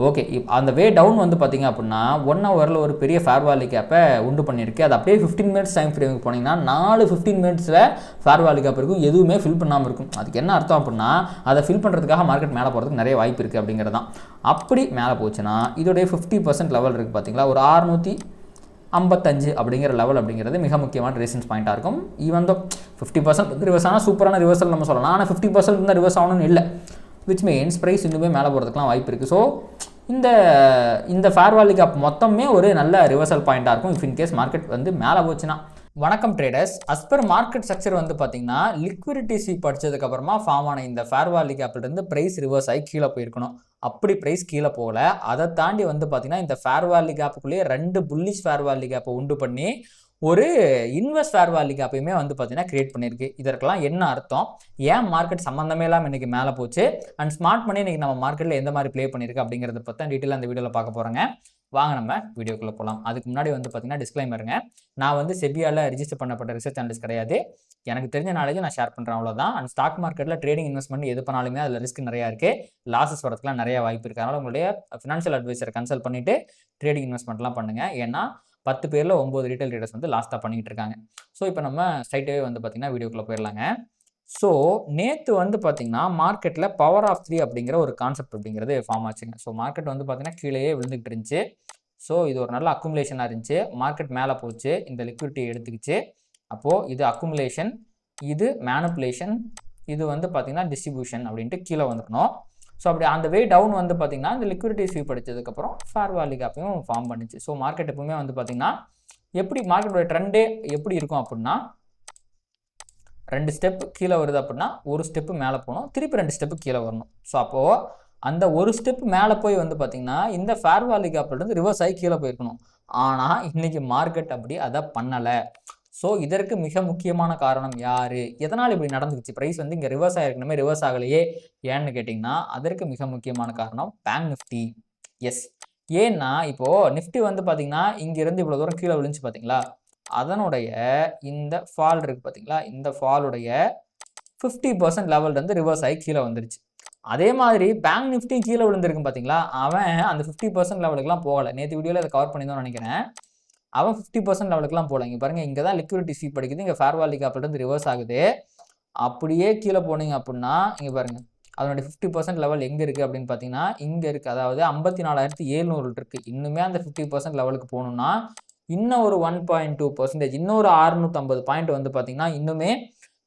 Okay, அந்த வே down வந்து பார்த்திங்க அப்படின்னா 1 ஹவரில் ஒரு பெரிய ஃபேர் வேல்யூ கேப்பை உண்டு பண்ணியிருக்கு. அது அப்படியே 15 மினிட்ஸ் டைம் ஃப்ரேமுக்கு போனீங்கன்னா 15 மினிட்ஸில் ஃபேர் வேல்யூ கேப் இருக்கும், எதுவுமே ஃபில் பண்ணாமல் இருக்கும். அதுக்கு என்ன அர்த்தம் அப்படின்னா அதை ஃபில் பண்ணுறதுக்காக மார்க்கெட் மேலே போகிறதுக்கு நிறைய வாய்ப்பு இருக்குது அப்படிங்கிறது தான். அப்படி மேலே போச்சுன்னா இதோடைய 50% லெவல் இருக்குது பார்த்தீங்களா, ஒரு 655 அப்படிங்கிற லெவல் அப்படிங்கிறது மிக முக்கியமான ரீசன்ஸ் பாயிண்ட்டாக இருக்கும். ஈவன் தோ 50% ரிவர்ஸ் ஆனால் சூப்பரான ரிவர்சல் நம்ம சொல்லலாம், ஆனால் 50% தான் ரிவர்ஸ் ஆகணும்னு இல்லை, விச் மீன்ஸ் ப்ரைஸ் இன்னுமே மேலே போகிறதுக்குலாம் வாய்ப்பு இருக்குது. ஸோ இந்த ஃபேர் வேல்யூ கேப் மொத்தமே ஒரு நல்ல ரிவர்சல் பாயிண்ட்டாக இருக்கும் இஃப் இன்கேஸ் மார்க்கெட் வந்து மேலே போச்சுன்னா. வணக்கம் traders, as per market structure வந்து பார்த்தீங்கன்னா லிக்விடிட்டி ஸ்வீப் அடிச்சதுக்கப்புறமா ஃபார்ம் ஆன இந்த ஃபேர் வேல்யூ கேப்லேருந்து ப்ரைஸ் ரிவர்ஸ் ஆகி கீழே போயிருக்கணும். அப்படி ப்ரைஸ் கீழே போகல. அதை தாண்டி வந்து பார்த்தீங்கன்னா இந்த ஃபேர் வேல்யூ கேப்புக்குள்ளேயே 2 புல்லிஷ் ஃபேர் வேல்யூ கேப்பை உண்டு பண்ணி ஒரு இன்வெஸ்ட் ஃபேர் வேல்யூ கேப்பையுமே வந்து பார்த்தீங்கன்னா கிரியேட் பண்ணியிருக்கு. இதற்கெல்லாம் என்ன அர்த்தம், ஏன் மார்க்கெட் சம்மந்தமே இல்லாமல் இன்றைக்கி மேலே போச்சு, அண்ட் ஸ்மார்ட் மணி இன்றைக்கி நம்ம மார்க்கெட்டில் எந்த மாதிரி ப்ளே பண்ணியிருக்கு அப்படிங்கிறத பற்றி டீட்டெயிலாக அந்த வீடியோவில் பார்க்க போகிறேங்க. வாங்க நம்ம வீடியோக்குள்ளே போகலாம். அதுக்கு முன்னாடி வந்து பார்த்தீங்கன்னா டிஸ்க்ளைமருங்க, நான் வந்து செபியால் ரிஜிஸ்டர் பண்ணப்பட்ட ரிசர்ச் அனலிஸ்ட் கிடையாது. எனக்கு தெரிஞ்ச நாலேஜ் நான் ஷேர் பண்ணுறேன், அவ்வளோதான். அண்ட் ஸ்டாக் மார்க்கெட்டில் ட்ரேடிங் இன்வெஸ்ட்மெண்ட் எது பண்ணாலுமே அதில் ரிஸ்க் நிறையா இருக்குது, லாஸஸ் வரதுக்குலாம் நிறைய வாய்ப்பு இருக்குது. அதனால் உங்களுடைய ஃபினான்ஷியல் அட்வைசரை கன்சல்ட் பண்ணிவிட்டு ட்ரேடிங் இன்வெஸ்ட்மெண்ட்லாம் பண்ணுங்கள். ஏன்னா 10 பேரில் 9 ரீட்டைல் ட்ரேடர்ஸ் வந்து லாஸ்ட்டாக பண்ணிகிட்டு இருக்காங்க. ஸோ இப்போ நம்ம ஸ்ட்ரைட்டாகவே வந்து பார்த்திங்கன்னா வீடியோக்குள்ளே போயிடலாங்க. ஸோ நேற்று வந்து பார்த்திங்கன்னா மார்க்கெட்டில் பவர் ஆஃப் 3 அப்படிங்கிற ஒரு கான்செப்ட் அப்படிங்கிறது ஃபார்ம் ஆச்சுங்க. ஸோ மார்க்கெட் வந்து பார்த்திங்கன்னா கீழேயே விழுந்துகிட்டு இருந்துச்சு. ஸோ இது ஒரு நல்ல அக்குமுலேஷனாக இருந்துச்சு. மார்க்கெட் மேலே போச்சு, இந்த லிக்விடிட்டி எடுத்துக்கிச்சு. அப்போது இது அக்குமுலேஷன், இது மேனிப்புலேஷன், இது வந்து பார்த்திங்கன்னா டிஸ்ட்ரிபியூஷன் அப்படின்ட்டு கீழே வந்துக்கணும். ஸோ அப்படி அந்த வே டவுன் வந்து பார்த்திங்கன்னா இந்த லிக்விடிட்டி ஸ்வீப் அடிச்சதுக்கப்புறம் ஃபேர் வேல்யூ கேப்பையும் ஃபார்ம் பண்ணிச்சு. ஸோ மார்க்கெட் எப்பவுமே வந்து பார்த்திங்கன்னா எப்படி மார்க்கெட்டோட ட்ரெண்டே எப்படி இருக்கும் அப்படின்னா 2 ஸ்டெப் கீழே வருது அப்படின்னா ஒரு ஸ்டெப்பு மேலே போகணும், திருப்பி 2 ஸ்டெப்பு கீழே வரணும். ஸோ அப்போது அந்த ஒரு ஸ்டெப் மேலே போய் வந்து பார்த்திங்கன்னா இந்த ஃபேர் வேல்யூ கேப்லேருந்து ரிவர்ஸ் ஆகி கீழே போயிருக்கணும். ஆனால் இன்றைக்கி மார்க்கெட் அப்படி அதை பண்ணலை. ஸோ இதற்கு மிக முக்கியமான காரணம் யார், எதனால் இப்படி நடந்துச்சு, ப்ரைஸ் வந்து இங்கே ரிவர்ஸ் ஆகிருக்கணுமே ரிவர்ஸ் ஆகலையே ஏன்னு கேட்டிங்கன்னா அதற்கு மிக முக்கியமான காரணம் பேங்க் நிஃப்டி. எஸ், ஏன்னா இப்போது நிஃப்டி வந்து பார்த்திங்கன்னா இங்கேருந்து இவ்வளோ தூரம் கீழே விழுந்துச்சு பார்த்தீங்களா, அதனுடைய இந்த ஃபால் இருக்குது பார்த்தீங்களா, இந்த ஃபாலுடைய 50% லெவல்லேருந்து ரிவர்ஸ் ஆகி கீழே வந்துருச்சு. அதே மாதிரி பேங்க் நிஃப்டி கீழே விழுந்திருக்கு பார்த்தீங்களா, அவன் அந்த 50% லெவலுக்குலாம் போகலை. நேற்று வீடியோவில் அதை கவர் பண்ணியிருந்தோம்னு நினைக்கிறேன். அவன் 50% லெவலுக்குலாம் போகல. இங்கே பாருங்கள், இங்கே தான் லிக்விடிட்டி ஸ்வீப் படிக்குது, இங்கே ஃபேர் வேல்யூ கேப்லேருந்து ரிவர்ஸ் ஆகுது. அப்படியே கீழே போனீங்க அப்படின்னா இங்கே பாருங்கள் அதனுடைய 50% லெவல் எங்கே இருக்குது அப்படின்னு பார்த்தீங்கன்னா இங்கே இருக்குது, அதாவது 54,700 இருக்குது. இன்னுமே அந்த 50% லெவலுக்கு போகணுன்னா இன்னும் ஒரு 1.2%, இன்னொரு 650 பாயிண்ட் வந்து பார்த்திங்கன்னா இன்னுமே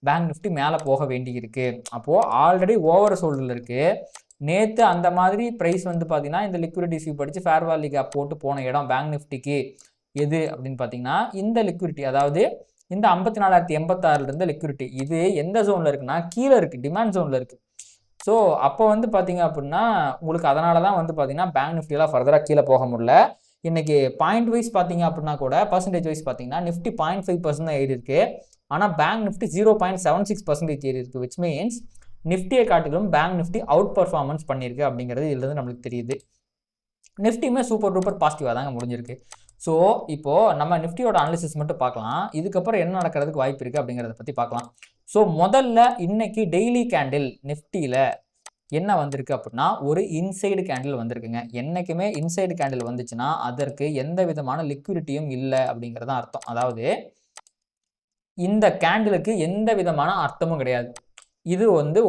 பேங்க் நிஃப்டி மேலே போக வேண்டி இருக்குது. அப்போது ஆல்ரெடி ஓவர் சோல்டில் இருக்குது. நேற்று அந்த மாதிரி ப்ரைஸ் வந்து பார்த்திங்கன்னா இந்த லிக்விடிட்டி ஸ்வீப் படித்து ஃபேர் வேல்யூ கேப் போட்டு போன இடம் பேங்க் நிஃப்டிக்கு எது அப்படின்னு பார்த்தீங்கன்னா இந்த லிக்விடிட்டி, அதாவது இந்த 54,086 லிக்விடிட்டி. இது எந்த ஜோனில் இருக்குன்னா கீழே இருக்குது, டிமாண்ட் ஜோனில் இருக்குது. ஸோ அப்போ வந்து பார்த்தீங்க அப்படின்னா உங்களுக்கு அதனால தான் வந்து பார்த்தீங்கன்னா பேங்க் நிஃப்டியெலாம் ஃபர்தராக கீழே போக முடியல. இன்றைக்கி பாயிண்ட் வைஸ் பார்த்தீங்க அப்படின்னா கூட பர்சன்டேஜ் வைஸ் பார்த்தீங்கன்னா நிஃப்டி 0.5% தான் ஏறி இருக்குது, ஆனால் பேங்க் நிஃப்டி 0.76% ஏறி இருக்குது. விச் மீன்ஸ் நிஃப்டியை காட்டிலும் பேங்க் நிஃப்டி அவுட் பர்ஃபார்மன்ஸ் பண்ணியிருக்கு அப்படிங்கிறது இதுலேருந்து நம்மளுக்கு தெரியுது. நிஃப்டியுமே சூப்பர் டூப்பர் பாசிட்டிவாக தாங்க முடிஞ்சிருக்கு. ஸோ இப்போது நம்ம நிஃப்டியோட அனாலிசிஸ் மட்டும் பார்க்கலாம், இதுக்கப்புறம் என்ன நடக்கிறதுக்கு வாய்ப்பு இருக்குது அப்படிங்கிறத பற்றி பார்க்கலாம். ஸோ முதல்ல இன்னைக்கு டெய்லி கேண்டில் நிஃப்டியில் என்ன வந்திருக்கு அப்படின்னா ஒரு இன்சைடு கேண்டில் வந்திருக்குங்க. என்றைக்குமே இன்சைடு கேண்டில் வந்துச்சுன்னா அதற்கு எந்த விதமான லிக்விடிட்டியும் இல்லை அப்படிங்கிறதான் அர்த்தம். அதாவது இந்த கேண்டிலுக்கு எந்த விதமான அர்த்தமும் கிடையாது. இது வந்து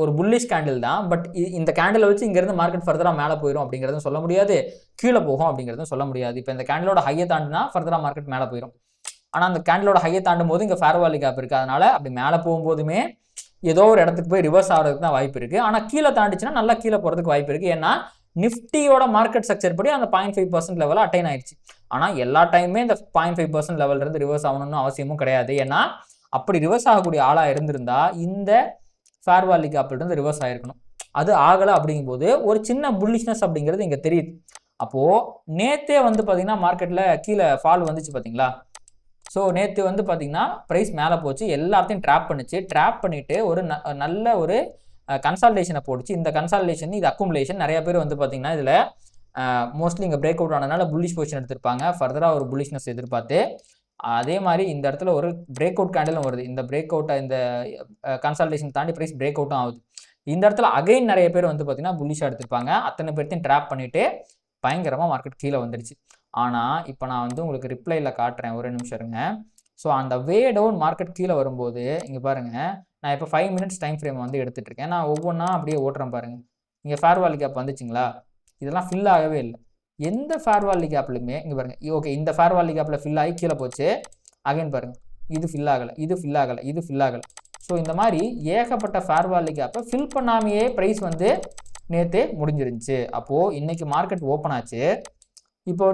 ஒரு புல்லிஷ் கேண்டில் தான், பட் இந்த கேண்டிலை வச்சு இங்கேருந்து மார்க்கெட் ஃபர்தராக மேலே போயிடும் அப்படிங்கிறதும் சொல்ல முடியாது, கீழே போகும் அப்படிங்கிறதும் சொல்ல முடியாது. இப்போ இந்த கேண்டிலோட ஹையை தாண்டினா ஃபர்தராக மார்க்கெட் மேலே போயிடும். ஆனால் அந்த கேண்டிலோட ஹையை தாண்டும் போது இங்கே ஃபேர் வேல்யூ கேப் இருக்குது, அதனால் அப்படி மேலே போகும்போதுமே ஏதோ ஒரு இடத்துக்கு போய் ரிவர்ஸ் ஆகிறதுக்கு தான் வாய்ப்பு இருக்குது. ஆனால் கீழே தாண்டிச்சுன்னா நல்லா கீழே போகிறதுக்கு வாய்ப்பு இருக்குது. ஏன்னா நிஃப்டியோட மார்க்கெட் ஸ்ட்ரக்சர் படி அந்த 0.5% லெவலில் அட்டைன் ஆயிடுச்சு. ஆனால் எல்லா டைமுமே இந்த 0.5% லெவலிருந்து ரிவர்ஸ் ஆகணும்னு அவசியமும் கிடையாது. ஏன்னா அப்படி ரிவர்ஸ் ஆகக்கூடிய ஆளாக இருந்திருந்தா இந்த ஃபேர் வேல்யூ கேப்லேருந்து ரிவர்ஸ் ஆகிருக்கணும். அது ஆகலை. அப்படிங்கும்போது ஒரு சின்ன புல்லிஷ்னஸ் அப்படிங்கிறது இங்கே தெரியுது. அப்போது நேற்றே வந்து பார்த்திங்கன்னா மார்க்கெட்டில் கீழே ஃபால் வந்துச்சு பார்த்தீங்களா. ஸோ நேற்று வந்து பார்த்திங்கன்னா ப்ரைஸ் மேலே போச்சு, எல்லாத்தையும் ட்ராப் பண்ணிச்சு. ட்ராப் பண்ணிவிட்டு ஒரு நல்ல ஒரு கன்சால்டேஷனை போட்டுச்சு. இந்த கன்சால்டேஷன் இது அக்குமுலேஷன். நிறைய பேர் வந்து பார்த்திங்கன்னா இதில் மோஸ்ட்லி இங்கே பிரேக் அவுட் ஆனதுனால புல்லிஷ் பொசிஷன் எடுத்திருப்பாங்க, ஃபர்தராக ஒரு புல்லிஷ்னஸ் எதிர்பார்த்து. அதே மாதிரி இந்த இடத்துல ஒரு பிரேக் அவுட் கேண்டிலும் வருது. இந்த பிரேக் அவுட்டை இந்த கன்சால்டேஷன் தாண்டி ப்ரைஸ் பிரேக் அவுட்டும் ஆகுது. இந்த இடத்துல அகைன் நிறைய பேர் வந்து பார்த்தீங்கன்னா புல்லிஷாக எடுத்திருப்பாங்க. அத்தனை பேர்த்தையும் ட்ராப் பண்ணிவிட்டு பயங்கரமாக மார்க்கெட் கீழே வந்துடுச்சு. ஆனால் இப்போ நான் வந்து உங்களுக்கு ரிப்ளையில் காட்டுறேன், ஒரு நிமிஷம் இருங்க. ஸோ அந்த வே டவுன் மார்க்கெட் கீழே வரும்போது இங்கே பாருங்கள், நான் இப்போ 5 மினிட்ஸ் டைம் ஃப்ரேம் வந்து எடுத்துகிட்டு இருக்கேன். நான் ஒவ்வொன்றா அப்படியே ஓட்டுறேன் பாருங்கள். இங்கே ஃபேர் வேல்யூ கேப் வந்துச்சுங்களா, இதெல்லாம் ஃபில் ஆகவே இல்லை. எந்த ஃபேர் வேல்யூ கேப்லையுமே இங்கே பாருங்கள், ஓகே இந்த ஃபேர் வேல்யூ கேப்பில் ஃபில் ஆகி கீழே போச்சு. அகைன் பாருங்கள், இது ஃபில் ஆகலை, இது ஃபில் ஆகலை, இது ஃபில் ஆகலை. ஸோ இந்த மாதிரி ஏகப்பட்ட ஃபேர் வேல்யூ கேப்பை ஃபில் பண்ணாமையே ப்ரைஸ் வந்து நேற்று முடிஞ்சிருந்துச்சு. அப்போது இன்றைக்கி மார்க்கெட் ஓப்பன் ஆச்சு. இப்போ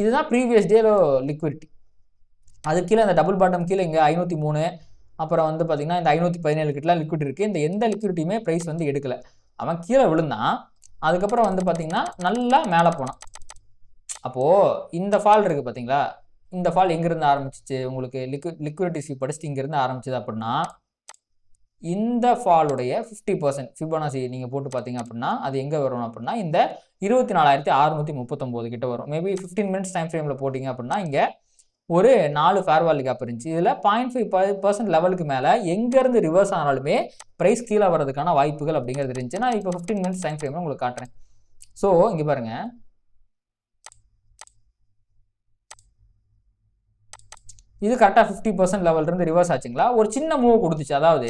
இதுதான் ப்ரீவியஸ் டேல லிக்விடிட்டி. அது கீழே இந்த டபுள் பாட்டம் கீழே இங்கே 503, அப்புறம் வந்து பார்த்திங்கன்னா இந்த 517 கிட்டலாம் லிக்விட் இருக்குது. இந்த எந்த லிக்விடிட்டியுமே ப்ரைஸ் வந்து எடுக்கலை. அவன் கீழே விழுந்தான், அதுக்கப்புறம் வந்து பார்த்திங்கன்னா நல்லா மேலே போனான். அப்போது இந்த ஃபால் இருக்குது பார்த்தீங்களா, இந்த ஃபால் எங்கேருந்து ஆரம்பிச்சிச்சு, உங்களுக்கு லிக்விடிட்டி ஸ்வீப் படிச்சுட்டு இங்கேருந்து ஆரம்பிச்சது அப்படின்னா இந்த ஃபாலுடைய 50% ஃபிபோனாசி நீங்கள் போட்டு பார்த்தீங்க அப்படின்னா அது எங்கே வரும் அப்படின்னா இந்த 24,639 கிட்ட வரும். மேபி 15 மினிட்ஸ் டைம் ஃப்ரேமில் போட்டிங்க அப்படின்னா இங்கே ஒரு 4 ஃபேர் வேல்யூ கேப் இருந்துச்சு. இதில் 0.5% லெவலுக்கு மேலே எங்கேருந்து ரிவர்ஸ் ஆனாலுமே ப்ரைஸ் கீழே வரதுக்கான வாய்ப்புகள் அப்படிங்கிறது இருந்துச்சு. நான் இப்போ 15 மினிட்ஸ் டைம் ஃப்ரேமில் உங்களுக்கு காட்டுறேன். ஸோ இங்கே பாருங்கள், இது கரெக்டாக 50% லெவலிருந்து ரிவர்ஸ் ஆச்சுங்களா, ஒரு சின்ன மூவ் கொடுத்துச்சு. அதாவது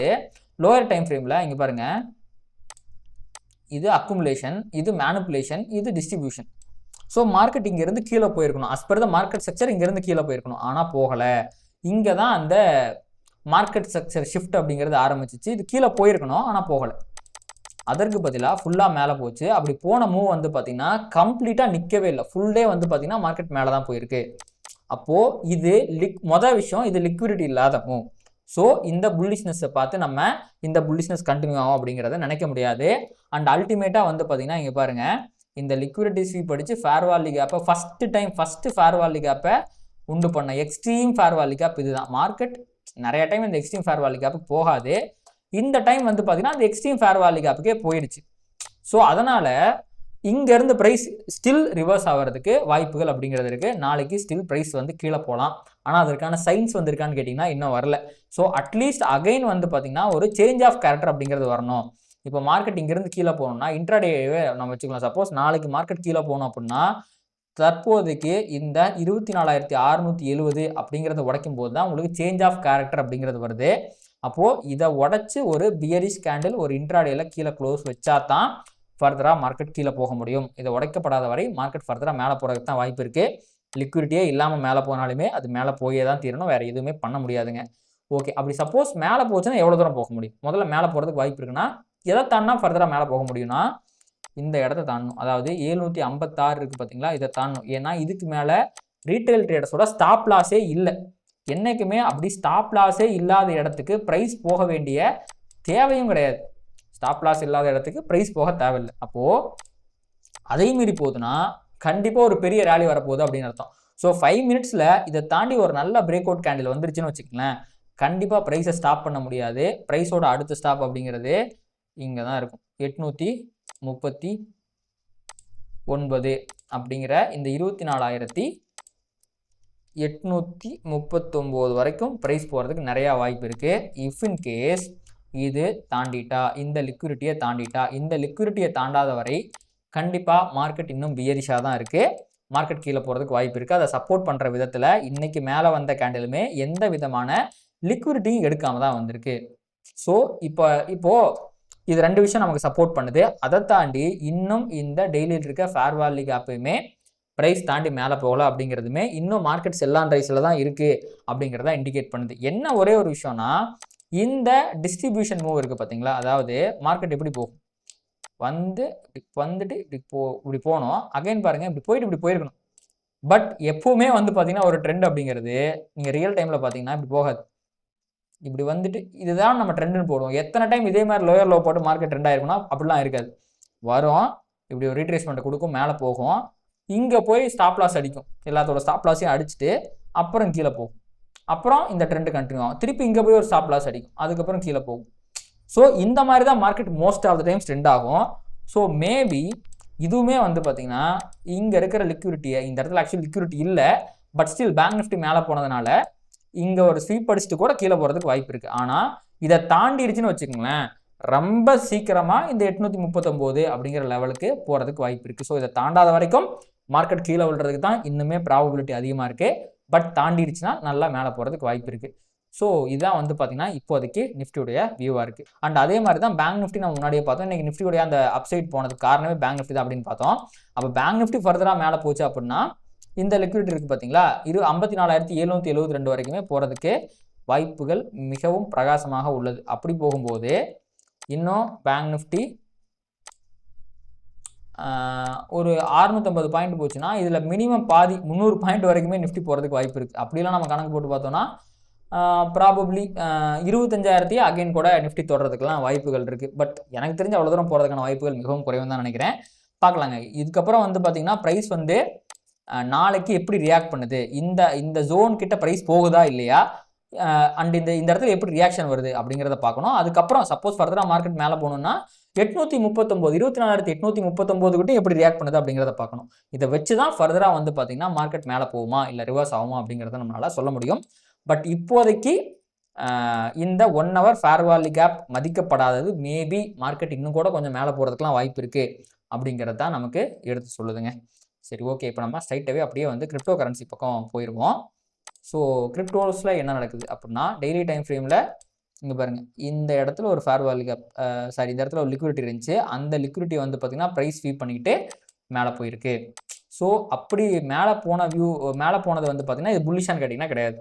லோயர் டைம் ஃப்ரேமில் இங்கே பாருங்கள், இது அக்குமுலேஷன், இது மேனிப்புலேஷன், இது டிஸ்ட்ரிபியூஷன். ஸோ மார்க்கெட் இங்கேருந்து கீழே போயிருக்கணும். As per the market structure இங்கேருந்து கீழே போயிருக்கணும். ஆனால் போகலை. இங்கே தான் அந்த மார்க்கெட் ஸ்ட்ரக்சர் ஷிஃப்ட் அப்படிங்கிறது ஆரம்பிச்சிச்சு. இது கீழே போயிருக்கணும், ஆனால் போகலை. அதற்கு பதிலாக ஃபுல்லாக மேலே போச்சு. அப்படி போன மூவ் வந்து பார்த்திங்கன்னா கம்ப்ளீட்டாக நிற்கவே இல்லை. ஃபுல் டே வந்து பார்த்திங்கன்னா மார்க்கெட் மேலே தான் போயிருக்கு. அப்போது இது மொதல் விஷயம், இது லிக்விடிட்டி இல்லாத மூவ். ஸோ இந்த புல்லிஷ்னஸை பார்த்து நம்ம இந்த புல்லிஷ்னஸ் கண்டினியூ ஆகும் அப்படிங்கிறத நினைக்க முடியாது. அண்ட் அல்டிமேட்டாக வந்து பார்த்திங்கன்னா இங்கே பாருங்கள், இந்த லிக்விடிட்டி ஸ்வீப் அடித்து ஃபேர் வேல்யூ கேப்பை ஃபஸ்ட்டு ஃபேர் வேல்யூ கேப்பை உண்டு பண்ண எக்ஸ்ட்ரீம் ஃபேர் வேல்யூ கேப் இது தான். மார்க்கெட் நிறைய டைம் இந்த எக்ஸ்ட்ரீம் ஃபேர் வேல்யூ கேப்புக்கு போகாது. இந்த டைம் வந்து பார்த்திங்கன்னா அந்த எக்ஸ்ட்ரீம் ஃபேர் வேல்யூ கேப்புக்கே போயிடுச்சு. ஸோ அதனால் இங்கேருந்து ப்ரைஸ் ஸ்டில் ரிவர்ஸ் ஆகிறதுக்கு வாய்ப்புகள் அப்படிங்கிறது இருக்குது. நாளைக்கு ஸ்டில் ப்ரைஸ் வந்து கீழே போகலாம். ஆனால் அதற்கான சைன்ஸ் வந்திருக்கான்னு கேட்டிங்கன்னா இன்னும் வரல. ஸோ அட்லீஸ்ட் அகைன் வந்து பார்த்திங்கன்னா ஒரு சேஞ்ச் ஆஃப் கேரக்டர் அப்படிங்கிறது வரணும். இப்போ மார்க்கெட் இங்கேருந்து கீழே போகணும்னா இன்ட்ராடேவே நம்ம வச்சுக்கலாம். சப்போஸ் நாளைக்கு மார்க்கெட் கீழே போகணும் அப்படின்னா தற்போதைக்கு இந்த 24,670 அப்படிங்கிறத உடைக்கும் போது தான் உங்களுக்கு சேஞ்ச் ஆஃப் கேரக்டர் அப்படிங்கிறது வருது. அப்போது இதை உடச்சி ஒரு பியரிஷ் கேண்டில் ஒரு இன்ட்ராடேல கீழே க்ளோஸ் வச்சா தான் ஃபர்தராக மார்க்கெட் கீழே போக முடியும். இதை உடைக்கப்படாத வரை மார்க்கெட் ஃபர்தராக மேலே போகிறதுக்கு தான் வாய்ப்பு இருக்குது. லிக்விடிட்டியே இல்லாமல் மேலே போனாலுமே அது மேலே போயே தான் தீரணும், வேறு எதுவுமே பண்ண முடியாதுங்க. ஓகே, அப்படி சப்போஸ் மேலே போச்சுன்னா எவ்வளோ தூரம் போக முடியும்? முதல்ல மேலே போகிறதுக்கு வாய்ப்பு இருக்குன்னா எதை தாண்டினா ஃபர்தராக மேலே போக முடியும்னா இந்த இடத்த தாண்டணும். அதாவது 756 இருக்குது பார்த்தீங்களா, இதை தாண்டணும். ஏன்னா இதுக்கு மேலே ரீட்டைல் ட்ரேடர்ஸோட ஸ்டாப் லாஸே இல்லை. என்றைக்குமே அப்படி ஸ்டாப் லாஸே இல்லாத இடத்துக்கு ப்ரைஸ் போக வேண்டிய தேவையும் கிடையாது. ஸ்டாப் லாஸ் இல்லாத இடத்துக்கு ப்ரைஸ் போக தேவையில்லை. அப்போது அதே மீறி போகுதுன்னா கண்டிப்பாக ஒரு பெரிய ரேலி வரப்போகுது அப்படின்னு அர்த்தம். ஸோ 5 மினிட்ஸில் இதை தாண்டி ஒரு நல்ல பிரேக் அவுட் கேண்டில் வந்துருச்சுன்னு வச்சுக்கலாம், கண்டிப்பாக ப்ரைஸை ஸ்டாப் பண்ண முடியாது. ப்ரைஸோட அடுத்த ஸ்டாப் அப்படிங்கிறது இங்கே தான் இருக்கும். 839 அப்படிங்கிற இந்த 24,839 வரைக்கும் ப்ரைஸ் போகிறதுக்கு நிறையா வாய்ப்பு இருக்குது. இஃப் இன் கேஸ் இது தாண்டிட்டா, இந்த லிக்விடிட்டியை தாண்டிட்டா, இந்த லிக்விடிட்டியை தாண்டாத வரை கண்டிப்பாக மார்க்கெட் இன்னும் பியரிஷாக தான் இருக்குது. மார்க்கெட் கீழே போகிறதுக்கு வாய்ப்பு இருக்குது. அதை சப்போர்ட் பண்ணுற விதத்தில் இன்றைக்கி மேலே வந்த கேண்டிலுமே எந்த விதமான லிக்விடிட்டியும் எடுக்காமல் தான் வந்திருக்கு. ஸோ இப்போது இது 2 விஷயம் நமக்கு சப்போர்ட் பண்ணுது. அதை தாண்டி இன்னும் இந்த டெய்லியில் இருக்க ஃபேர் வேல்யூ கேப்பையுமே ப்ரைஸ் தாண்டி மேலே போகல அப்படிங்கிறதுமே இன்னும் மார்க்கெட் செல் ஆன் ரைஸில் தான் இருக்குது அப்படிங்கிறத இண்டிகேட் பண்ணுது. என்ன ஒரே ஒரு விஷயம்னா இந்த டிஸ்ட்ரிபியூஷன் மூவ் இருக்குது பார்த்தீங்களா, அதாவது மார்க்கெட் எப்படி போகும், வந்துட்டு இப்படி போகணும். அகைன் பாருங்கள், இப்படி போயிட்டு இப்படி போயிருக்கணும். பட் எப்போவுமே வந்து பார்த்தீங்கன்னா ஒரு ட்ரெண்ட் அப்படிங்கிறது நீங்கள் ரியல் டைமில் பார்த்தீங்கன்னா இப்படி போகாது. இப்படி வந்துட்டு இதுதான் நம்ம ட்ரெண்டுன்னு போடுவோம். எத்தனை டைம் இதே மாதிரி லோயர் லோ போட்டு மார்க்கெட் ட்ரெண்ட் ஆயிருக்குன்னா அப்படிலாம் இருக்காது. வரும், இப்படி ஒரு ரீட்ரேஸ்மெண்ட் கொடுக்கும், மேலே போகும், இங்கே போய் ஸ்டாப் லாஸ் அடிக்கும், எல்லாத்தோட ஸ்டாப் லாஸையும் அடிச்சுட்டு அப்புறம் கீழே போகும். அப்புறம் இந்த ட்ரெண்டு கண்டினியூ ஆகும், திருப்பி இங்கே போய் ஒரு ஸ்டாப் லாஸ் அடிக்கும், அதுக்கப்புறம் கீழே போகும். ஸோ இந்த மாதிரி தான் market most of the times trend ஆகும். ஸோ மேபி இதுவுமே வந்து பார்த்தீங்கன்னா இங்கே இருக்கிற லிக்விடிட்டியை, இந்த இடத்துல ஆக்சுவலி லிக்விடிட்டி இல்லை, பட் ஸ்டில் பேங்க் நிஃப்டி மேலே போனதுனால இங்கே ஒரு ஸ்வீப் அடிச்சுட்டு கூட கீழே போகிறதுக்கு வாய்ப்பு இருக்குது. ஆனால் இதை தாண்டிடுச்சுன்னு வச்சுக்கோங்களேன், ரொம்ப சீக்கிரமாக இந்த 839 அப்படிங்கிற லெவலுக்கு போகிறதுக்கு வாய்ப்பு இருக்குது. ஸோ இதை தாண்டாத வரைக்கும் மார்க்கெட் கீழே விழுறதுக்கு தான் இன்னுமே ப்ராபபிலிட்டி அதிகமாக இருக்குது. பட் தாண்டிடுச்சுன்னா நல்லா மேலே போகிறதுக்கு வாய்ப்பு இருக்குது. ஸோ இதான் வந்து பார்த்தீங்கன்னா இப்போதைக்கு நிஃப்டியுடைய வியூவாக இருக்குது. அண்ட் அதே மாதிரி தான் பேங்க் நிஃப்டி நம்ம முன்னாடியே பார்த்தோம். இன்றைக்கி நிஃப்டியுடைய அந்த அப்சைட் போனதுக்கு காரணமே பேங்க் நிஃப்டி தான் அப்படின்னு பார்த்தோம். அப்போ பேங்க் நிஃப்டி ஃபர்தராக மேலே போச்சு அப்படின்னா இந்த லிக்விடிட்டி இருக்குது பார்த்தீங்களா, 54,772 வரைக்குமே போகிறதுக்கு வாய்ப்புகள் மிகவும் பிரகாசமாக உள்ளது. அப்படி போகும்போது இன்னும் பேங்க் நிஃப்டி ஒரு 650 பாயிண்ட் போச்சுன்னா இதில் மினிமம் பாதி 300 பாயிண்ட் வரைக்குமே நிஃப்டி போகிறதுக்கு வாய்ப்பு இருக்குது. அப்படிலாம் நம்ம கணக்கு போட்டு பார்த்தோன்னா ப்ராபப்ளி 25,000 அகைன் கூட நிஃப்டி தொடர்றதுக்கெல்லாம் வாய்ப்புகள் இருக்குது. பட் எனக்கு தெரிஞ்ச அவ்வளோ தூரம் போகிறதுக்கான வாய்ப்புகள் மிகவும் குறைவு தான் நினைக்கிறேன். பார்க்கலாங்க. இதுக்கப்புறம் வந்து பார்த்திங்கன்னா ப்ரைஸ் வந்து நாளைக்கு எப்படி ரியாக்ட் பண்ணுது, இந்த ஜோன் கிட்ட ப்ரைஸ் போகுதா இல்லையா, அண்ட் இந்த இடத்துல எப்படி ரியாக்ஷன் வருது அப்படிங்கிறத பார்க்கணும். அதுக்கப்புறம் சப்போஸ் ஃபர்தராக மார்க்கெட் மேலே போகணுன்னா 24,839 கிட்ட எப்படி ரியாக்ட் பண்ணுது அப்படிங்கிறத பார்க்கணும். இதை வச்சு தான் ஃபர்தராக வந்து பார்த்திங்கன்னா மார்க்கெட் மேலே போகுமா இல்லை ரிவர்ஸ் ஆகுமா அப்படிங்கிறத நம்மளால் சொல்ல முடியும். பட் இப்போதைக்கு இந்த 1 hour ஃபேர் வேல்யூ கேப் மதிக்கப்படாதது மேபி மார்க்கெட் இன்னும் கூட கொஞ்சம் மேலே போகிறதுக்குலாம் வாய்ப்பு இருக்குது அப்படிங்கிறது தான் நமக்கு எடுத்து சொல்லுதுங்க. சரி, ஓகே. இப்போ நம்ம ஸ்ட்ரைட்டாகவே அப்படியே வந்து கிரிப்டோ கரன்சி பக்கம் போயிடுவோம். ஸோ கிரிப்டோஸில் என்ன நடக்குது அப்படின்னா டெய்லி டைம் ஃப்ரேமில் இங்கே பாருங்கள், இந்த இடத்துல ஒரு ஃபேர் வேல்யூ கேப் இந்த இடத்துல ஒரு லிக்விடிட்டி இருந்துச்சு. அந்த லிக்விடிட்டி வந்து பார்த்திங்கன்னா ப்ரைஸ் ஃபீட் பண்ணிக்கிட்டு மேலே போயிருக்கு. ஸோ அப்படி மேலே போனது வந்து பார்த்திங்கன்னா இது புல்லிஷான்னு கேட்டிங்கன்னா கிடையாது.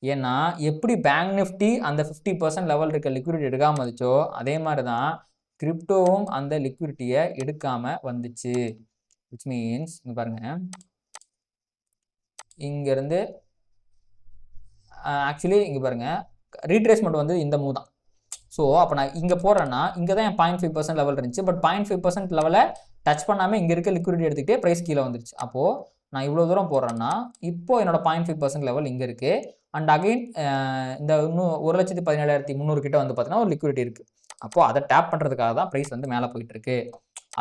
ஏன்னா எப்படி பேங்க் நிஃப்டி அந்த 50% லெவல் இருக்க லிக்விடிட்டி எடுக்காமல் வந்துச்சோ அதே மாதிரி தான் கிரிப்டோவும் அந்த லிக்விடிட்டியை எடுக்காமல் வந்துச்சு. விச் மீன்ஸ் இங்கே பாருங்கள், இங்கேருந்து ஆக்சுவலி இங்கே பாருங்கள் ரீட்ரேஸ்மெண்ட் வந்து இந்த மூவ் தான். ஸோ அப்போ நான் இங்கே போகிறேன்னா இங்கே தான் என் 0.5% லெவல் இருந்துச்சு. பட் 0.5% லெவலை டச் பண்ணாமல் இங்கே இருக்க லிக்விடிட்டி எடுத்துக்கிட்டே ப்ரைஸ் கீழே வந்துருச்சு. அப்போது நான் இவ்வளோ தூரம் போடுறேன்னா இப்போது என்னோட 0.5% லெவல் இங்கே இருக்குது. அண்ட் அகெயின் இந்த இன்னும் 1,17,300 கிட்ட வந்து பார்த்தீங்கன்னா ஒரு லிக்விடிட்டி இருக்குது. அப்போது அதை டேப் பண்ணுறதுக்காக தான் ப்ரைஸ் வந்து மேலே போயிட்டுருக்கு.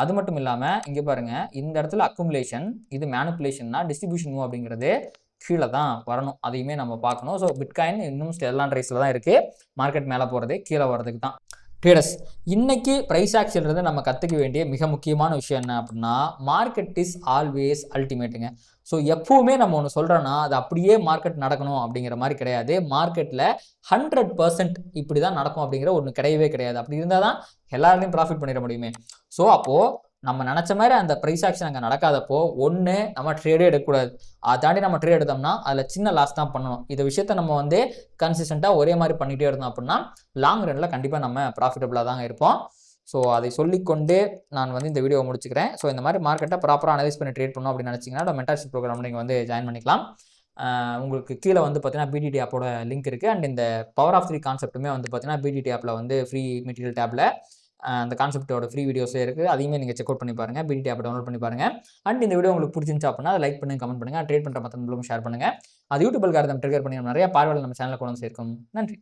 அது மட்டும் இல்லாமல் இங்கே பாருங்கள், இந்த இடத்துல அக்குமுலேஷன், இது மேனிப்புலேஷன்னா டிஸ்ட்ரிபியூஷன் மூவ் அப்படிங்கிறது கீழே தான் வரணும். அதையுமே நம்ம பார்க்கணும். ஸோ பிட்காயின் இன்னும் எல்லாம் ரைஸில் தான் இருக்குது. மார்க்கெட் மேலே போகிறதே கீழே வர்றதுக்கு தான். ட்ரேடர்ஸ், இன்னைக்கு ப்ரைஸ் ஆக்ஷன்றது நம்ம கற்றுக்க வேண்டிய மிக முக்கியமான விஷயம் என்ன அப்படின்னா மார்க்கெட் இஸ் ஆல்வேஸ் அல்டிமேட்டுங்க. ஸோ எப்போவுமே நம்ம ஒன்று சொல்கிறோன்னா அது அப்படியே மார்க்கெட் நடக்கணும் அப்படிங்கிற மாதிரி கிடையாது. மார்க்கெட்டில் 100% இப்படி தான் நடக்கும் அப்படிங்கிற ஒன்று கிடையவே கிடையாது. அப்படி இருந்தால் தான் எல்லாருமே ப்ராஃபிட் பண்ணிட முடியுமே. ஸோ அப்போது நம்ம நினச்ச மாதிரி அந்த ப்ரைஸ் ஆக்ஷன் அங்கே நடக்காதப்போ ஒன்று நம்ம ட்ரேடே எடுக்கக்கூடாது. அதை தாண்டி நம்ம ட்ரேட் எடுத்தோம்னா அதில் சின்ன லாஸ் தான் பண்ணணும். இந்த விஷயத்த நம்ம வந்து கன்சிஸ்டண்ட்டாக ஒரே மாதிரி பண்ணிகிட்டே இருந்தோம் அப்படின்னா லாங் ரனில் கண்டிப்பாக நம்ம ப்ராஃபிட்டபுளாக தாங்க இருப்போம். ஸோ அதை சொல்லிக்கொண்டு நான் வந்து இந்த வீடியோவை முடிச்சுக்கிறேன். ஸோ இந்த மாதிரி மார்க்கெட்டை ப்ராப்பராக அனலைஸ் பண்ணி ட்ரேட் பண்ணணும் அப்படின்னு நினச்சிங்கன்னா மென்டார்ஷிப் ப்ரோக்ராம் நீங்கள் வந்து ஜாயின் பண்ணிக்கலாம். உங்களுக்கு கீழே வந்து பார்த்தீங்கன்னா பிடிடி ஆப்போட லிங்க் இருக்குது. அண்ட் இந்த பவர் ஆஃப் 3 கான்செப்ட்டுமே வந்து பார்த்தீங்கன்னா பிடிடி ஆப்பில் வந்து ஃப்ரீ மெட்டீரியல் டேப்பில் அந்த கான்செப்டோட ஃப்ரீ வீடியோஸே இருக்குது. அதையுமே நீங்கள் செக் அவுட் பண்ணி பாருங்கள். பிடிடி ஆப் டவுன்லோட் பண்ணி பாருங்கள். அண்ட் இந்த வீடியோ உங்களுக்கு பிடிச்சிருந்துச்சு அப்படின்னா அதை லைக் பண்ணுங்கள், கமெண்ட் பண்ணுங்கள், ட்ரேட் பண்ணுற மற்றவங்களும் ஷேர் பண்ணுங்கள். அது யூடியூப் அல்காரிதம் ட்ரிகர் பண்ணி நிறைய பார்வையாளர் நம்ம சேனலில் கொண்டு வந்து சேர்க்கும். நன்றி.